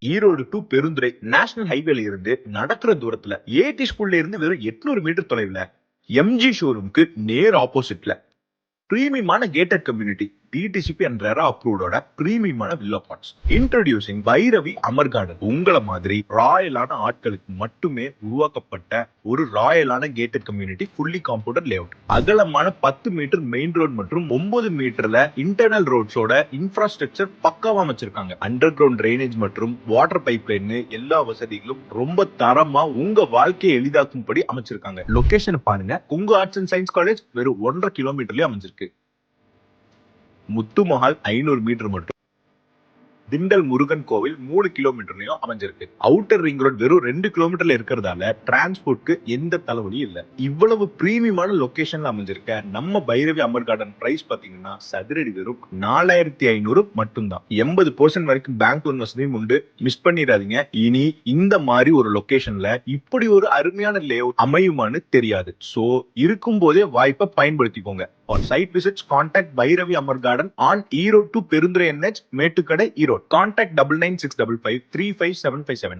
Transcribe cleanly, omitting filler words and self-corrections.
Erode to Perundurai national ஹைவேல இருந்து நடக்கிற தூரத்துல ஏடி ஸ்கூல்ல இருந்து வெறும் 800 மீட்டர் தொலைவுல எம்ஜி ஷோரூம்க்கு நேர் ஆப்போசிட்ல பிரீமியமான gated community DTCP and RERA அப்ரூவ்டோட பிரீமியமான villa plots. Introducing Bhairavi Amar garden. உங்களை மாதிரி ராயலான ஆட்களுக்கு மட்டுமே உருவாக்கப்பட்ட ஒரு ராயலான gated community, fully compounded layout. அகலமான 10 மீட்டர் மெயின் ரோட் மற்றும் 9 மீட்டர்ல இன்டர்னல் ரோட்ஸோட இன்ஃப்ராஸ்ட்ரக்சர் பக்காவா அமைச்சிருக்காங்க. அண்டர் கிரவுண்ட் டிரைனேஜ் மற்றும் வாட்டர் பைப் லைன் எல்லா வசதிகளும் ரொம்ப தரமா உங்க வாழ்க்கையை எளிதாக்கும்படி அமைச்சிருக்காங்க. லொகேஷன் பாருங்க, உங்க ஆர்ட்ஸ் அண்ட் சயின்ஸ் காலேஜ் வெறும் 1.5 கிலோமீட்டர்லயே அமைஞ்சிருக்கு. முத்து மஹால் 500 மீட்டர் மட்டும். திண்டல் முருகன் கோவில் 3 கிலோமீட்டர்லயும் அமைஞ்சிருக்கு. அவுட்டர் ரிங் ரோட் வெறும் 2 கிலோமீட்டர்ல இருக்கிறதால டிரான்ஸ்போர்ட்க்கு எந்த தலைவலியும் இல்ல. இவ்வளவு பிரீமியமான லொகேஷன்ல அமைஞ்சிருக்க நம்ம பைரவி அமர் கார்டன் பிரைஸ் பாத்தீங்கன்னா சதுரடி வெறும் 4500 மட்டும்தான். 80% வரைக்கும் பேங்க் லோன் வசதியும் உண்டு. மிஸ் பண்ணிடாதீங்க. இனி இந்த மாதிரி ஒரு லொகேஷன்ல இப்படி ஒரு அருமையான லேஅவுட் அமையுமான்னு தெரியாது. சோ இருக்கும் போதே வாய்ப்பை பயன்படுத்திக்கோங்க. For site visits, contact Bhairavi Amar Garden on Erode to Perundurai NH, Mettukadai, Erode. Contact 9965535757.